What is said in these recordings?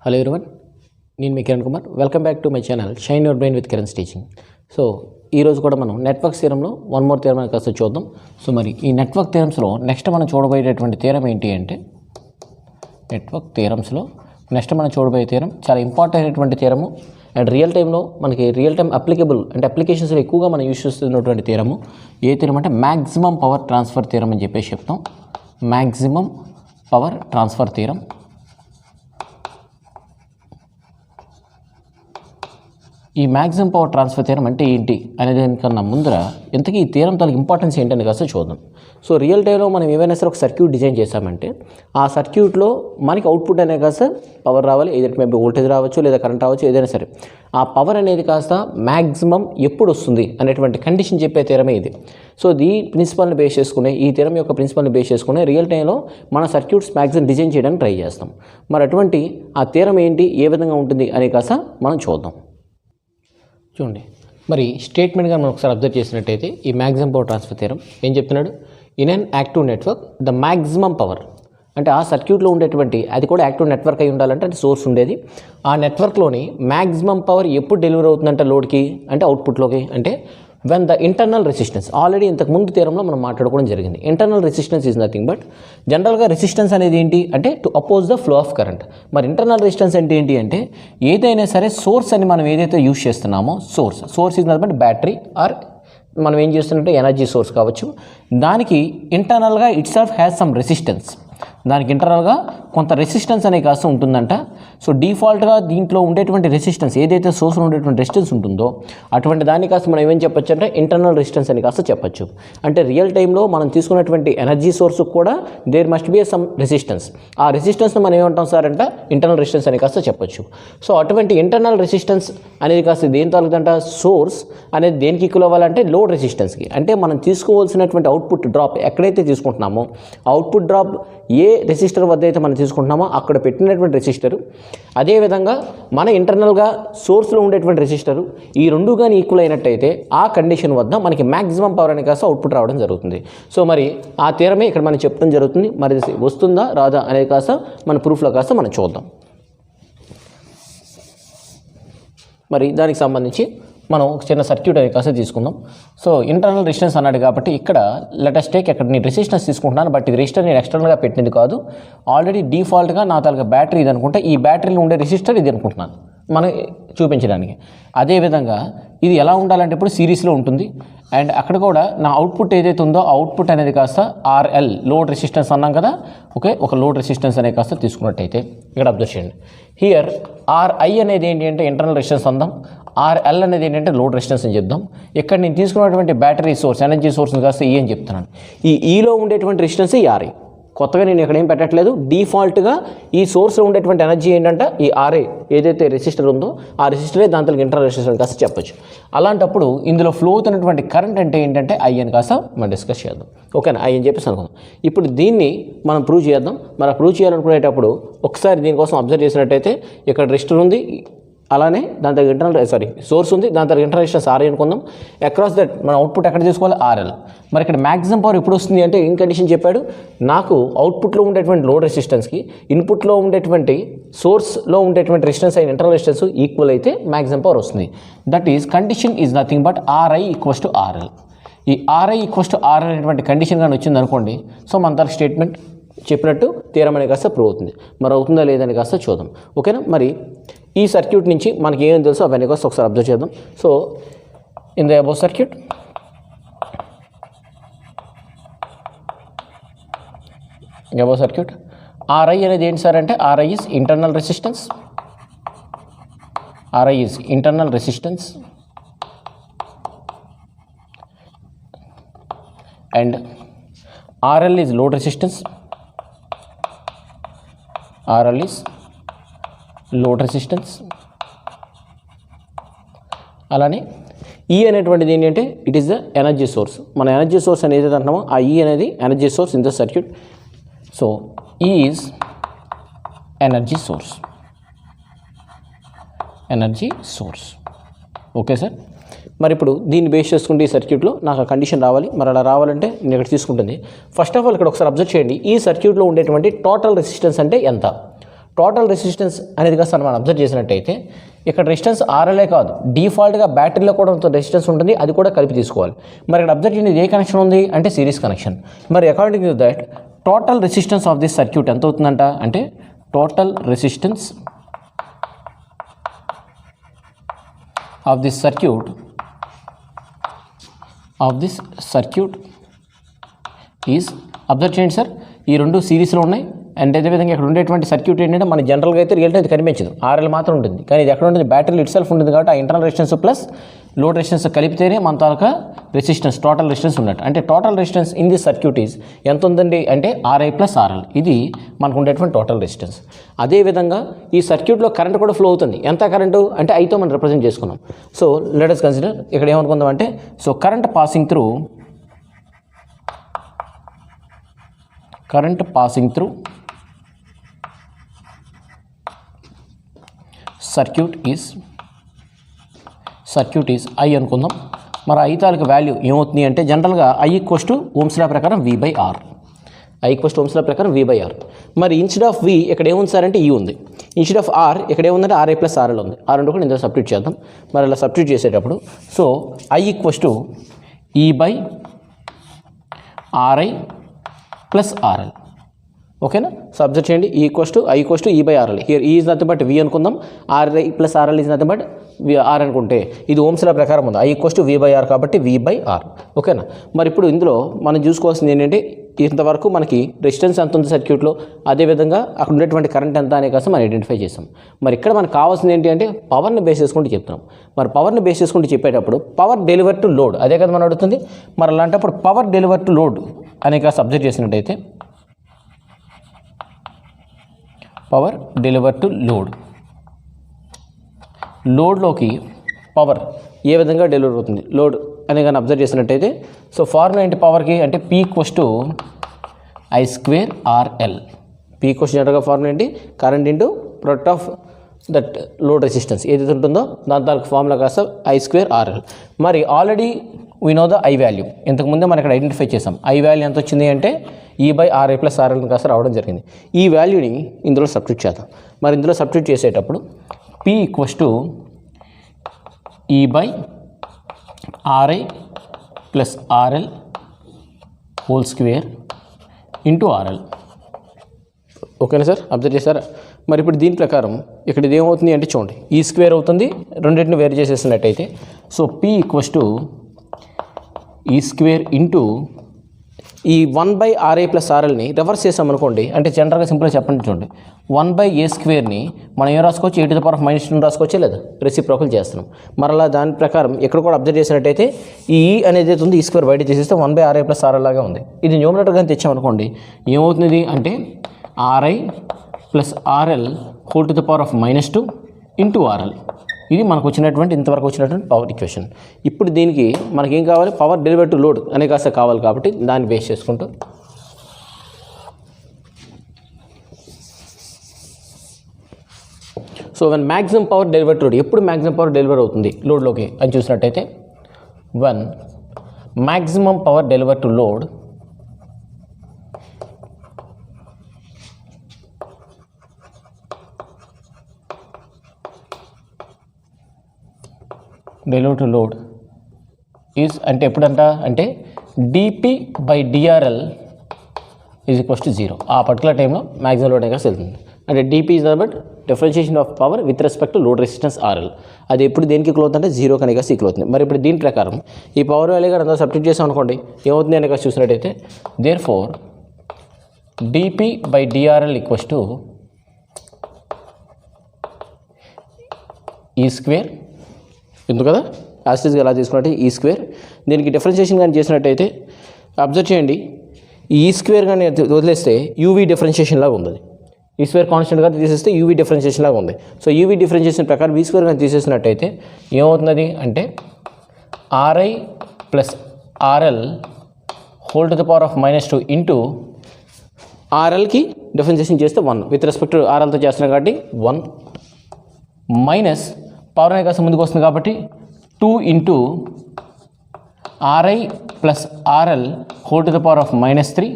Hello everyone, నేను మీ Kiran Kumar. Welcome back to my channel shine your brain with Kiran teaching. So ఈరోజు కూడా మనం నెట్వర్క్ థియరంలో వన్ మోర్ థియరం అని కాస్త చూద్దాం. సో మరి ఈ నెట్వర్క్ థియరమ్స్లో నెక్స్ట్ మనం చూడబోయేటటువంటి థియరం ఏంటి అంటే, నెట్వర్క్ థియరమ్స్లో నెక్స్ట్ మనం చూడబోయే థియరం చాలా ఇంపార్టెంట్ అయినటువంటి థియరము అండ్ రియల్ టైంలో మనకి రియల్ టైం అప్లికబుల్ అంటే అప్లికేషన్స్లో ఎక్కువగా మనం యూజ్ చేస్తున్నటువంటి థియరము. ఏ థియరం అంటే మ్యాక్సిమం పవర్ ట్రాన్స్ఫర్ థియరం అని చెప్పేసి చెప్తాం. Maximum power transfer theorem. ఈ మ్యాక్సిమం పవర్ ట్రాన్స్ఫర్ థియరం అంటే ఏంటి అనే దానికన్నా ముందర ఇంతకీ ఈ థియరం తనకి ఇంపార్టెన్స్ ఏంటని కాస్త చూద్దాం. సో రియల్ టైంలో మనం ఏవైనా సరే ఒక సర్క్యూట్ డిజైన్ చేసామంటే ఆ సర్క్యూట్లో మనకి అవుట్పుట్ అనేది కాస్త పవర్ రావాలి. ఏదైతే మేబీ వోల్టేజ్ రావచ్చు లేదా కరెంట్ రావచ్చు, ఏదైనా సరే ఆ పవర్ అనేది కాస్త మ్యాక్సిమం ఎప్పుడు వస్తుంది అనేటువంటి కండిషన్ చెప్పే థియరమే ఇది. సో ఈ ప్రిన్సిపల్ని బేస్ చేసుకునే ఈ థియరం యొక్క ప్రిన్సిపల్ని బేస్ చేసుకునే రియల్ టైంలో మన సర్క్యూట్స్ మ్యాక్సిమం డిజైన్ చేయడానికి ట్రై చేస్తాం. మరి అటువంటి ఆ థియరం ఏంటి, ఏ విధంగా ఉంటుంది అని కాస్త మనం చూద్దాం. చూడండి, మరి స్టేట్మెంట్గా మనం ఒకసారి అబ్జర్వ్ చేసినట్టయితే ఈ మ్యాక్సిమం పవర్ ట్రాన్స్ఫర్ థియరం ఏం చెప్తున్నాడు? In an active network the maximum power అంటే ఆ సర్క్యూట్లో ఉండేటువంటి అది కూడా యాక్టివ్ నెట్వర్క్ అయి ఉండాలంటే అంటే సోర్స్ ఉండేది. ఆ నెట్వర్క్లోని మ్యాక్సిమం పవర్ ఎప్పుడు డెలివరీ అవుతుందంటే లోడ్కి అంటే అవుట్పుట్లోకి అంటే when the internal resistance. Already ఇంతకుముందు థియరంలో మనం మాట్లాడుకోవడం జరిగింది. Internal resistance is nothing but జనరల్గా రెసిస్టెన్స్ అనేది ఏంటి అంటే to oppose the flow of current. మరి ఇంటర్నల్ రెసిస్టెన్స్ అంటే ఏంటి అంటే ఏదైనా సరే సోర్స్ అని మనం ఏదైతే యూజ్ చేస్తున్నామో source is nothing but battery or మనం ఏం చేస్తున్నట్టే ఎనర్జీ సోర్స్ కావచ్చు. దానికి ఇంటర్నల్గా itself has some resistance. దానికి ఇంటర్నల్గా కొంత రెసిస్టెన్స్ అనేది కాస్త ఉంటుందంట. సో డిఫాల్ట్గా దీంట్లో ఉండేటువంటి రెసిస్టెన్స్ ఏదైతే సోర్స్లో ఉండేటువంటి రెసిస్టెన్స్ ఉంటుందో అటువంటి దాన్ని కాస్త మనం ఏమేం చెప్పొచ్చు అంటే ఇంటర్నల్ రెసిస్టెన్స్ అని కాస్త చెప్పచ్చు. అంటే రియల్ టైంలో మనం తీసుకున్నటువంటి ఎనర్జీ సోర్స్కి కూడా there must be some resistance. ఆ రెసిస్టెన్స్ని మనం ఏమంటాం సార్ అంటే ఇంటర్నల్ రెసిస్టెన్స్ అని కాస్త చెప్పచ్చు. సో అటువంటి ఇంటర్నల్ రెసిస్టెన్స్ అనేది కాస్త దేని తాలూకంట సోర్స్ అనేది దేనికి ఈక్వల్ అవ్వాలంటే లోడ్ రెసిస్టెన్స్కి. అంటే మనం తీసుకోవాల్సినటువంటి అవుట్పుట్ డ్రాప్ ఎక్కడైతే తీసుకుంటున్నామో అవుట్పుట్ డ్రాప్ ఏ రెసిస్టర్ వద్ద అయితే మనం తీసుకుంటున్నామో అక్కడ పెట్టినటువంటి రెసిస్టరు, అదేవిధంగా మన ఇంటర్నల్గా సోర్స్లో ఉండేటువంటి రెసిస్టరు ఈ రెండు కానీ ఈక్వల్ అయినట్టయితే ఆ కండిషన్ వద్ద మనకి మ్యాక్సిమం పవర్ అని కాస్త అవుట్పుట్ రావడం జరుగుతుంది. సో మరి ఆ థియరమే ఇక్కడ మనం చెప్పడం జరుగుతుంది. మరి వస్తుందా రాదా అనేది కాస్త మన ప్రూఫ్లో కాస్త మనం చూద్దాం. మరి దానికి సంబంధించి మనం ఒక చిన్న సర్క్యూట్ అనేది కాస్త తీసుకుందాం. సో ఇంటర్నల్ రెసిస్టెన్స్ అన్నాడు కాబట్టి ఇక్కడ లెటెస్ట్ టేక్ ఇక్కడ నేను రెసిస్టెన్స్ తీసుకుంటున్నాను, బట్ ఇది రెసిస్టర్ నేను ఎక్స్టర్నల్గా పెట్టినది కాదు. ఆల్రెడీ డిఫాల్ట్గా నా తాలూకా బ్యాటరీ ఇది అనుకుంటే ఈ బ్యాటరీలో ఉండే రెసిస్టర్ ఇది అనుకుంటున్నాను మనం చూపించడానికి. అదేవిధంగా ఇది ఎలా ఉండాలంటే ఇప్పుడు సిరీస్లో ఉంటుంది. అండ్ అక్కడ కూడా నా అవుట్పుట్ ఏదైతే ఉందో అవుట్పుట్ అనేది కాస్త ఆర్ఎల్ లోడ్ రెసిస్టెన్స్ అన్నాం కదా. ఓకే, ఒక లోడ్ రెసిస్టెన్స్ అనేది కాస్త తీసుకున్నట్టయితే ఇక్కడ అబ్జర్వ్ చేయండి. హియర్ ఆర్ఐ అనేది ఏంటి అంటే ఇంటర్నల్ రెసిస్టెన్స్ అందాం, ఆర్ఎల్ అనేది ఏంటంటే లోడ్ రెసిస్టెన్స్ అని చెప్దాం. ఇక్కడ నేను తీసుకున్నటువంటి బ్యాటరీ సోర్స్ ఎనర్జీ సోర్స్ని కాస్త ఈ అని చెప్తున్నాను. ఈ ఈలో ఉండేటువంటి రెసిస్టెన్స్ ఈ ఆర్ఐ. కొత్తగా నేను ఇక్కడ ఏం పెట్టట్లేదు. డిఫాల్ట్గా ఈ సోర్స్లో ఉండేటువంటి ఎనర్జీ ఏంటంటే ఈ ఆర్ఐ ఏదైతే రెసిస్టర్ ఉందో ఆ రెసిస్టరే దాంట్లో ఇంటర్నల్ రెసిస్టెన్స్ కాస్త చెప్పచ్చు. అలాంటప్పుడు ఇందులో ఫ్లో అవుతున్నటువంటి కరెంట్ అంటే ఏంటంటే ఐ అని కాస్త మనం డిస్కస్ చేద్దాం. ఓకేనా, ఐ అని చెప్పేసి అనుకుందాం. ఇప్పుడు దీన్ని మనం ప్రూవ్ చేద్దాం. మరి ప్రూవ్ చేయాలనుకునేటప్పుడు ఒకసారి దీనికోసం అబ్జర్వ్ చేసినట్టయితే ఇక్కడ రెసిస్టర్ ఉంది, అలానే దాని దగ్గర ఇంటర్నల్ సోర్స్ ఉంది, దాని దగ్గర ఇంటర్నల్ రెసిస్టెన్స్ ఆర్ఐ అనుకుందాం. అక్రాస్ దట్ మన అవుట్పుట్ ఎక్కడ తీసుకోవాలి ఆర్ఎల్. మరి ఇక్కడ మ్యాక్సిమం పవర్ ఎప్పుడు వస్తుంది అంటే ఏం కండిషన్ చెప్పాడు, నాకు అవుట్పుట్లో ఉండేటువంటి లోడ్ రెసిస్టెన్స్కి ఇన్పుట్లో ఉండేటువంటి సోర్స్లో ఉండేటువంటి రెసిస్టెన్స్ అయిన ఇంటర్నల్ రెసిస్టెన్స్ ఈక్వల్ అయితే మ్యాక్సిమం పవర్ వస్తుంది. That is condition is nothing but RI equals to RL. ఈ ఆర్ఐ ఈక్వల్స్ టు ఆర్ఎల్ అనేటువంటి కండిషన్ కానీ వచ్చింది అనుకోండి, సో మన తన స్టేట్మెంట్ చెప్పినట్టు థియరం అనేది కాస్త ప్రూవ్ అవుతుంది. మరి అవుతుందా లేదని కాస్త చూద్దాం. ఓకేనా, మరి ఈ సర్క్యూట్ నుంచి మనకి ఏం తెలుసు అవన్నీ కాస్త ఒకసారి అబ్జర్వ్ చేద్దాం. So in the above circuit R I అనేది ఏంటి సార్ అంటే R I is internal resistance. R I is internal resistance and R L is load resistance. R L is load resistance. అలానే ఈ అనేటువంటిది ఏంటంటే it is the energy source. మన energy source అనేది అంటున్నామో ఆ ఈ అనేది energy source in the circuit. So E is energy source. Okay sir, మరి ఇప్పుడు దీన్ని బేస్ చేసుకుంటే ఈ సర్క్యూట్లో నాకు ఆ కండిషన్ రావాలి. మరి అలా రావాలంటే నేను ఇక్కడ తీసుకుంటుంది. ఫస్ట్ ఆఫ్ ఆల్ ఇక్కడ ఒకసారి అబ్జర్వ్ చేయండి. ఈ సర్క్యూట్లో ఉండేటువంటి టోటల్ రెసిస్టెన్స్ అంటే ఎంత? టోటల్ రెసిస్టెన్స్ అనేది కాస్త మనం అబ్జర్వ్ చేసినట్టయితే ఇక్కడ రెసిస్టెన్స్ ఆర్ఎల్ఏ కాదు, డిఫాల్ట్గా బ్యాటరీలో కూడా రెసిస్టెన్స్ ఉంటుంది, అది కూడా కలిపి తీసుకోవాలి. మరి ఇక్కడ అబ్జర్వ్ చేయండి, ఏ కనెక్షన్ ఉంది అంటే సిరీస్ కనెక్షన్. మరి according to that total resistance of this circuit ఎంత అవుతుందంట అంటే total resistance of this circuit is, observe చేయండి సార్, ఈ రెండు సిరీస్లో ఉన్నాయి. అండ్ అదేవిధంగా ఇక్కడ ఉండేటువంటి సర్క్యూట్ ఏంటంటే మన జనరల్గా అయితే రియల్ టైం కనిపించదు, ఆర్ఎల్ మాత్రం ఉంటుంది. కానీ ఇది ఎక్కడ ఉంటుంది, బ్యాటరీ ఇట్ సెల్ఫ్ ఉంటుంది కాబట్టి ఆ internal resistance plus load resistance కలిపితేనే మన తాలూకా రెసిస్టెన్స్ టోటల్ రెసిస్టెన్స్ ఉన్నట్టు. అంటే total resistance in this circuit is ఎంత ఉందండి అంటే ఆర్ఐ ప్లస్ ఆర్ఎల్, ఇది మనకు ఉండేటువంటి టోటల్ రెసిస్టెన్స్. అదేవిధంగా ఈ సర్క్యూట్లో కరెంట్ కూడా ఫ్లో అవుతుంది. ఎంత కరెంటు అంటే ఐతో మనం రిప్రజెంట్ చేసుకున్నాం. సో లెట్ us కన్సిడర్ ఇక్కడ ఏమనుకుందాం అంటే so current passing through circuit is I అనుకుందాం. మరి ఐ తాలూకు వాల్యూ ఏమవుతుంది అంటే జనరల్గా I equals to Ohm's law ప్రకారం V బై ఆర్. మరి ఇన్స్టెడ్ ఆఫ్ V ఇక్కడ ఏముంది సార్ అంటే ఈ ఉంది, ఇన్స్టెడ్ ఆఫ్ ఆర్ ఇక్కడ ఏముందంటే ఆర్ఐ ప్లస్ ఆర్ఎల్ ఉంది. ఆ రెండు కూడా ఇందులో సబ్స్టిట్యూట్ చేద్దాం. మరి అలా సబ్స్టిట్యూట్ చేసేటప్పుడు so I equals to E by RI plus RL. ఓకేనా, సో అబ్జర్వ్ చేయండి, E equals to I equals to E by RL. Here E is nothing but V అనుకుందాం, RI plus RL is nothing but R అనుకుంటే ఇది Ohm's law ప్రకారం ఉంది. I equals to V by R కాబట్టి V by R. ఓకేనా, మరి ఇప్పుడు ఇందులో మనం చూసుకోవాల్సింది ఏంటంటే ఇంతవరకు మనకి రెసిస్టెన్స్ ఎంత ఉంది సర్క్యూట్లో, అదేవిధంగా అక్కడ ఉండేటువంటి కరెంట్ ఎంత అనే కోసం మనం ఐడెంటిఫై చేస్తాం. మరి ఇక్కడ మనకు కావాల్సింది ఏంటి అంటే పవర్ని బేస్ చేసుకుంటూ చెప్తున్నాం. మరి పవర్ని బేస్ చేసుకుంటూ చెప్పేటప్పుడు పవర్ డెలివర్ టు లోడ్ అదే కదా మనం అడుగుతుంది. మరి అలాంటప్పుడు పవర్ డెలివర్ టు లోడ్ అనే కాస్త అబ్జర్వ్ చేసినట్టయితే పవర్ డెలివర్ టు లోడ్లోకి పవర్ ఏ విధంగా డెలివర్ అవుతుంది లోడ్ అని కానీ అబ్జర్వ్ చేసినట్టయితే సో ఫార్ములా ఏంటి పవర్కి అంటే P equals to I square RL. P equals జనరల్గా ఫార్ములా ఏంటి current into product of that load resistance ఏదైతే ఉంటుందో దాని తాలూకు ఫార్ములా కాస్త I స్క్వేర్ ఆర్ఎల్. మరి already we know the I value, ఇంతకుముందే మనం ఇక్కడ ఐడెంటిఫై చేసాం. ఐ వాల్యూ ఎంత వచ్చింది అంటే ఈ బై ఆర్ఐ ప్లస్ ఆర్ఎల్ కాస్త రావడం జరిగింది. ఈ వాల్యూని ఇందులో సబ్స్టిట్యూట్ చేద్దాం. మరి ఇందులో సబ్స్టిట్యూట్ చేసేటప్పుడు P equals to E by RI plus RL whole square into RL. ఓకేనా సార్, అబ్జర్వ్ చేస్తారా? మరి ఇప్పుడు దీని ప్రకారం ఇక్కడ ఇది ఏమవుతుంది అంటే చూడండి ఈ స్క్వేర్ అవుతుంది, రెండింటిని వేరు చేసేసినట్టయితే so P equals to E square into ఈ 1 బై ఆర్ఐ ప్లస్ ఆర్ఎల్ని రివర్స్ చేసామనుకోండి అంటే జనరల్గా సింపుల్గా చెప్పండి చూడండి 1 బై ఏ స్క్వేర్ని మనం ఏం రాసుకోవచ్చు e to the power of -2 రాసుకోవచ్చే లేదా రెసిప్రోకల్ చేస్తున్నాం. మరలా దాని ప్రకారం ఇక్కడ కూడా అబ్జర్వ్ చేసినట్టయితే ఈ అనేది ఉంది ఈ స్క్వేర్ బయట చేసేస్తే 1 బై ఆర్ఐ ప్లస్ ఆర్ఎల్ లాగా ఉంది. ఇది న్యూమరేటర్గా తెచ్చామనుకోండి ఏమవుతుంది అంటే RI plus RL whole to the power of -2 into RL. ఇది మనకు వచ్చినటువంటి ఇంతవరకు వచ్చినటువంటి పవర్ ఈక్వేషన్. ఇప్పుడు దీనికి మనకేం కావాలి పవర్ డెలివర్ టు లోడ్ అనే కాస్త కావాలి కాబట్టి దాన్ని బేస్ చేసుకుంటూ so one maximum power deliver to load ఎప్పుడు మ్యాక్సిమం పవర్ డెలివర్ అవుతుంది లోడ్లోకి అని చూసినట్టయితే one maximum power deliver to load deliver to load is అంటే ఎప్పుడంట అంటే DP by DRL is equals to 0. ఆ పర్టికులర్ టైంలో మ్యాక్సిమం లోడ్ అనేది వెళ్తుంది. అంటే DP is but differentiation of power with respect to load resistance RL. అది ఎప్పుడు దేనికి ఈక్వల్ అవుతుంది అంటే 0 కనుక ఈక్వల్ అవుతుంది. మరి ఇప్పుడు దీని ప్రకారం ఈ పవర్ వాల్యూ కూడా అంతా సబ్స్టిట్యూట్ చేసాం అనుకోండి ఏమవుతుంది కనుక చూసినట్టయితే therefore DP by DRL equals to E square ఎందుకు కదా యాస్టిస్గా ఎలా తీసుకున్నట్టు ఈ స్క్వేర్ దీనికి డిఫరెన్షియేషన్ కానీ చేసినట్టయితే అబ్జర్వ్ చేయండి ఈ స్క్వేర్ కానీ వదిలేస్తే యూవీ డిఫరెన్షియేషన్ లాగా ఉంది. ఈ స్క్వేర్ కాన్స్టెంట్గా తీసేస్తే యూవీ డిఫరెన్షియేషన్ లాగా ఉంది. సో యూవీ డిఫరెన్షియేషన్ ప్రకారం ఈ స్క్వేర్ కానీ తీసేసినట్టయితే ఏమవుతుంది అంటే RI plus RL whole to the power of -2 into ఆర్ఎల్కి డిఫరెన్షియేషన్ చేస్తే 1 విత్ రెస్పెక్ట్ టు ఆర్ఎల్తో చేస్తున్నాం కాబట్టి 1 మైనస్ పవర్ అనే కాస్త ముందుకు వస్తుంది కాబట్టి 2 into RI plus RL whole to the power of -3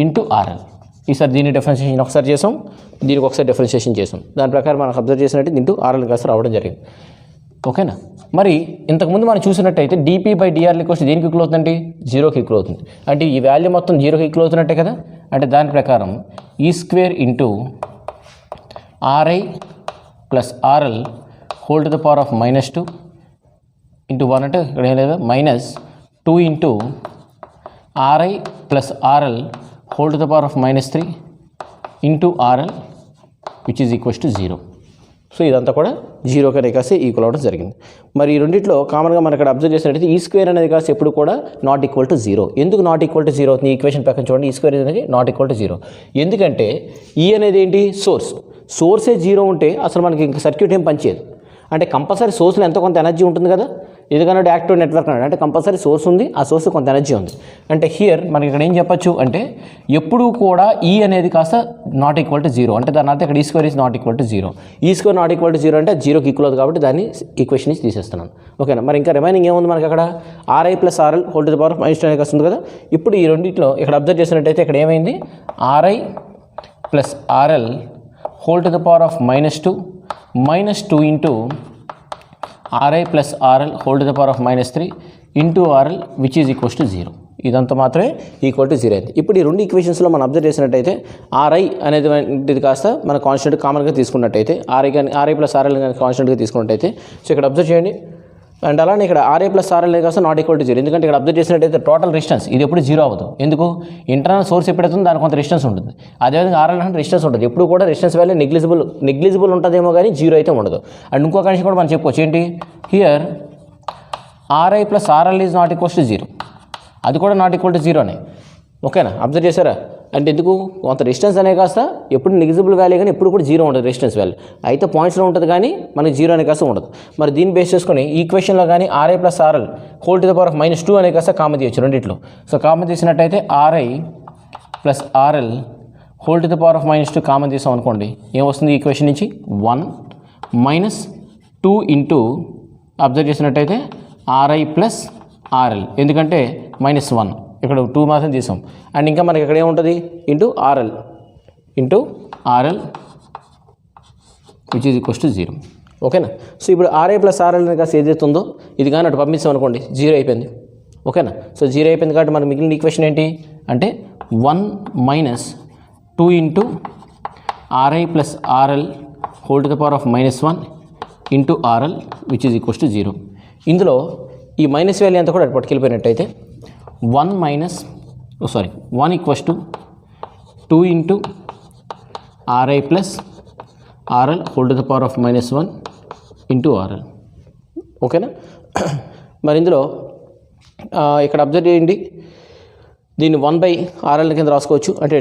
into RL. ఈసారి దీన్ని డిఫరెన్షియేషన్ ఒకసారి చేసాం, దీనికి ఒకసారి డిఫరెన్షియేషన్ చేసాం. దాని ప్రకారం మనం అబ్జర్వ్ చేసినట్టు దీంట్లో ఆర్ఎల్ కాస్త రావడం జరిగింది. ఓకేనా. మరి ఇంతకుముందు మనం చూసినట్టయితే డిపి బై డిఆర్ఎల్ ఈక్వల్స్ దేనికి ఈక్వల్ అవుతుందండి? 0కి ఈక్వల్ అవుతుంది. అంటే ఈ వాల్యూ మొత్తం 0కి ఈక్వల్ అవుతున్నట్టే కదా. అంటే దాని ప్రకారం E square into RI plus RL whole to the power of -2 into 1 అంటే ఇక్కడ ఏం లేదా -2 into RI plus RL whole to the power of -3 into RL which is equals to 0. So ఇదంతా కూడా 0కి కాస్త ఈక్వల్ అవ్వడం జరిగింది. మరి ఈ రెండింటిలో కామన్గా మనం ఇక్కడ అబ్జర్వ్ చేసినట్టయితే ఈ స్క్వేర్ అనేది కాస్త ఎప్పుడు కూడా నాట్ ఈక్వల్ టు 0. ఎందుకు నాట్ ఈక్వల్ టు 0 అవుతుంది? ఈ ఈక్వేషన్ ప్రకారం చూడండి, ఈ స్క్వేర్ అనేది నాట్ ఈక్వల్ టు 0. ఎందుకంటే ఈ అనేది ఏంటి? సోర్సే 0 ఉంటే అసలు మనకి ఇంకా సర్క్యూట్ ఏం పనిచేయదు. అంటే కంపల్సరీ సోర్స్లో ఎంతో కొంత ఎనర్జీ ఉంటుంది కదా. ఎందుకంటే యాక్టివ్ నెట్వర్క్ అంటే కంపల్సరీ సోర్స్ ఉంది, ఆ సోర్స్ కొంత ఎనర్జీ ఉంది. అంటే హియర్ మనకి ఇక్కడ ఏం చెప్పచ్చు అంటే ఎప్పుడూ కూడా ఈ అనేది కాస్త నాట్ ఈక్వల్ టు 0. అంటే దాని అర్థం ఇక్కడ ఈ square is not equal to 0. ఈ స్క్వేర్ నాట్ ఈక్వల్ టు 0 అంటే 0కి ఈక్వల్ అవుతుంది కాబట్టి దాన్ని ఈక్వేషన్ నుంచి తీసేస్తున్నాను. ఓకేనా. మరి ఇంకా రిమైనింగ్ ఏముంది మనకి అక్కడ? RI plus RL whole to the power -2 అనేది వస్తుంది కదా. ఇప్పుడు ఈ రెండింటిలో ఇక్కడ అబ్జర్వ్ చేసినట్టయితే ఇక్కడ ఏమైంది? R I plus RL whole to the power of -2 into RI plus RL whole to the power of -3 into RL which is equals to 0. ఇదంతా మాత్రమే ఈక్వల్ టు 0 అయింది. ఇప్పుడు ఈ రెండు ఈక్వేషన్స్లో మనం అబ్జర్వ్ చేసినట్టయితే ఆర్ఐ అనేది కాస్త మన కాన్స్టెంట్ కామన్గా తీసుకున్నట్టయితే ఆర్ఐ ప్లస్ ఆర్ఎల్ కానీ కాన్స్టెంట్గా తీసుకున్నట్టయితే సో ఇక్కడ అబ్జర్వ్ చేయండి. అండ్ అలానే ఇక్కడ ఆర్ఐ ప్లస్ ఆర్ఎల్ కాస్త నాట్ ఈక్వల్ టు 0. ఎందుకంటే ఇక్కడ అబ్జర్వ్ చేసినట్టయితే టోటల్ రెసిస్టెన్స్ ఇది ఎప్పుడు 0 అవ్వదు. ఎందుకు? ఇంటర్నల్ సోర్స్ ఎప్పుడైతుందో దానికి కొంత రెసిస్టెన్స్ ఉంటుంది. అదేవిధంగా ఆర్ఎల్ అంటే రెసిస్టెన్స్ ఉంటుంది. ఎప్పుడు కూడా రెసిస్టెన్స్ వాల్యూ నెగ్లిజిబుల్ ఉంటుందేమో కానీ 0 అయితే ఉండదు. అండ్ ఇంకో కండిషన్ కూడా మనం చెప్పుకోవచ్చు ఏంటి? Here R I plus RL is not equals to 0. అది కూడా నాట్ ఈక్వల్ టు 0 అనే. ఓకేనా. అబ్జర్వ్ చేశారా? అంటే ఎందుకు? కొంత రెసిస్టెన్స్ అనే కాస్త ఎప్పుడు నెగ్లిజిబుల్ వాల్యూ కానీ ఎప్పుడు కూడా 0 ఉండదు రెసిస్టెన్స్ వాల్యూ. అయితే పాయింట్స్లో ఉంటుంది కానీ మనకి 0 అనే కాస్త ఉండదు. మరి దీన్ని బేస్ చేసుకొని ఈక్వేషన్లో కానీ R I plus RL whole to the power of -2 అనే కాస్త కామన్ తీయచ్చు రెండింటిలో. సో కామన్ తీసినట్టయితే R I plus RL whole to the power of -2 common తీసాం అనుకోండి, ఏమొస్తుంది ఈక్వేషన్ నుంచి? 1 - 2 ఇంటూ అబ్జర్వ్ చేసినట్టయితే ఆర్ఐ ప్లస్ ఆర్ఎల్. ఎందుకంటే -1 ఇక్కడ 2 మాత్రం తీసాం. అండ్ ఇంకా మనకి ఇక్కడ ఏముంటుంది? Into RL which is equals to 0. ఓకేనా. సో ఇప్పుడు ఆర్ఐ ప్లస్ ఆర్ఎల్ కాస్త ఏదైతే ఉందో ఇది కానీ అటు పంపిస్తాం అనుకోండి, 0 అయిపోయింది. ఓకేనా. సో 0 అయిపోయింది కాబట్టి మనకు మిగిలిన ఈక్వేషన్ ఏంటి అంటే 1 - 2 into RI plus RL whole to the power of -1 into RL which is equals to 0. ఇందులో ఈ మైనస్ వాల్యూ అంతా కూడా అటు పట్టుకెళ్ళిపోయినట్టయితే 1 equals to 2 into RI plus RL whole to the power of -1 into RL. ఓకేనా. మరి ఇందులో ఇక్కడ అబ్జర్వ్ చేయండి, దీన్ని 1/RL కింద రాసుకోవచ్చు. అంటే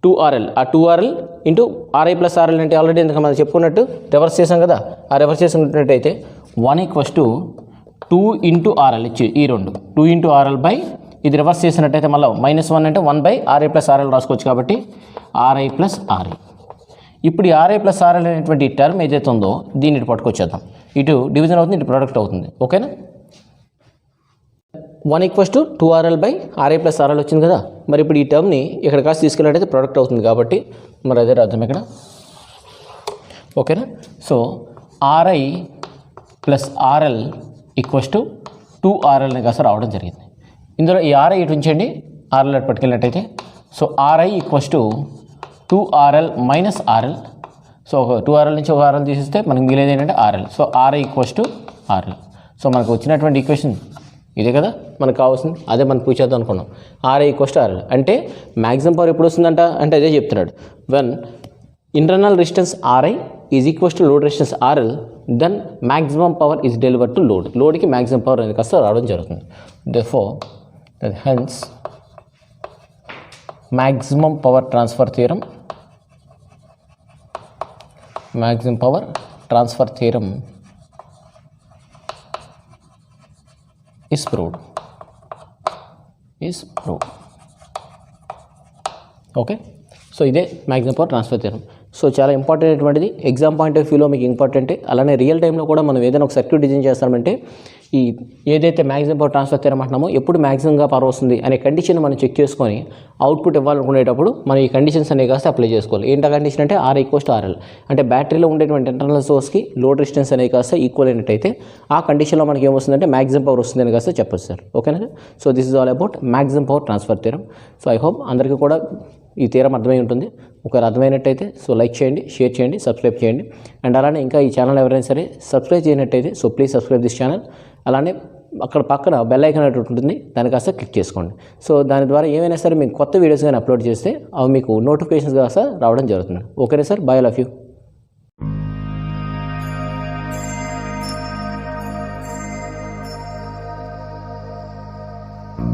2RL. ఆ 2RL into RI plus R L అంటే ఆల్రెడీ ఇందుకు మనం చెప్పుకున్నట్టు రివర్స్ చేసాం కదా. ఆ రివర్స్ చేసినట్టయితే 1 ఈక్వల్స్ టు 2 ఇంటూ ఆర్ఎల్ ఇచ్చి ఈ రెండు 2 ఇంటూ ఆర్ఎల్ బై ఇది రివర్స్ చేసినట్టయితే మళ్ళీ -1 అంటే 1/RA ప్లస్ ఆర్ఎల్ రాసుకోవచ్చు. కాబట్టి ఆర్ఐ ప్లస్ ఆర్ఐ. ఇప్పుడు ఈ ఆర్ఐ ప్లస్ ఆర్ఎల్ అనేటువంటి టర్మ్ ఏదైతే ఉందో దీన్ని ఇటు పట్టుకొచ్చేద్దాం. ఇటు డివిజన్ అవుతుంది, ఇటు ప్రోడక్ట్ అవుతుంది. ఓకేనా. 1 equals to 2RL/RA plus RL వచ్చింది కదా. మరి ఇప్పుడు ఈ టర్మ్ని ఇక్కడ కాస్త తీసుకెళ్ళినట్టయితే ప్రోడక్ట్ అవుతుంది కాబట్టి మరి అదే అర్థం ఇక్కడ. ఓకేనా. So R I plus R L equals to 2RL అని కాస్త రావడం జరిగింది. ఇందులో ఈ ఆర్ఐ ఇటు ఉంచండి, ఆర్ఎల్ అటు పట్టుకెళ్ళినట్టయితే so R I equals to 2RL minus R L. So ఒక 2RL నుంచి ఒక ఆర్ఎల్ తీసిస్తే మనకి మిగిలేదు ఏంటంటే R L. So R I equals to R L. So మనకు వచ్చినటువంటి ఈక్వేషన్ ఇదే కదా మనకు కావాల్సింది, అదే మనం ప్రూవ్ చేద్దాం అనుకున్నాం. ఆర్ఐ ఈక్వల్స్ టు ఆర్ఎల్ అంటే మ్యాక్సిమం పవర్ ఎప్పుడు వస్తుందంట అంటే అదే చెప్తున్నాడు. When internal resistance R I is equals to load resistance R L then maximum power is delivered to లోడ్కి మ్యాక్సిమం పవర్ అనేది కాస్త రావడం జరుగుతుంది. Therefore, hence maximum power transfer theorem is proved. Okay. So ఇదే maximum power transfer theorem. So చాలా important అటువంటిది exam point of వ్యూలో మీకు ఇంపార్టెంట్. అలానే రియల్ టైంలో కూడా మనం ఏదైనా ఒక సర్క్యూట్ డిజైన్ చేస్తామంటే ఈ ఏదైతే మ్యాక్సిమం పవర్ ట్రాన్స్ఫర్ థియరం అంటున్నామో ఎప్పుడు మ్యాక్సిమంగా పవర్ వస్తుంది అనే కండిషన్ మనం చెక్ చేసుకొని అవుట్పుట్ ఇవ్వాలనుకునేటప్పుడు మనం ఈ కండిషన్స్ అనేవి కాస్త అప్లై చేసుకోవాలి. ఏంటి ఆ కండిషన్ అంటే R = RL, అంటే బ్యాటరీలో ఉండేటువంటి ఇంటర్నల్ సోర్స్కి లోడ్ రెసిస్టెన్స్ అనేది కాస్త ఈక్వల్ అయినట్టయితే ఆ కండిషన్లో మనకి ఏమొస్తుందంటే మ్యాక్సిమం పవర్ వస్తుందని కాస్త చెప్పచ్చు సార్. ఓకేనా? So this is all about maximum power transfer theorem. So I hope అందరికీ కూడా ఈ థియరం అర్థమై ఉంటుంది. ఒకవేళ అర్థమైనట్టయితే సో లైక్ చేయండి, షేర్ చేయండి, సబ్స్క్రైబ్ చేయండి. అండ్ అలానే ఇంకా ఈ ఛానల్ ఎవరైనా సరే సబ్స్క్రైబ్ చేయనట్టయితే so please subscribe this channel. అలానే అక్కడ పక్కన బెల్ ఐకాన్ అనేది ఉంటుంది, దాని కాస్త క్లిక్ చేసుకోండి. సో దాని ద్వారా ఏమైనా సరే మీకు కొత్త వీడియోస్ కానీ అప్లోడ్ చేస్తే అవి మీకు నోటిఫికేషన్స్ కాస్త రావడం జరుగుతుంది. ఓకేనా సార్? By, love you.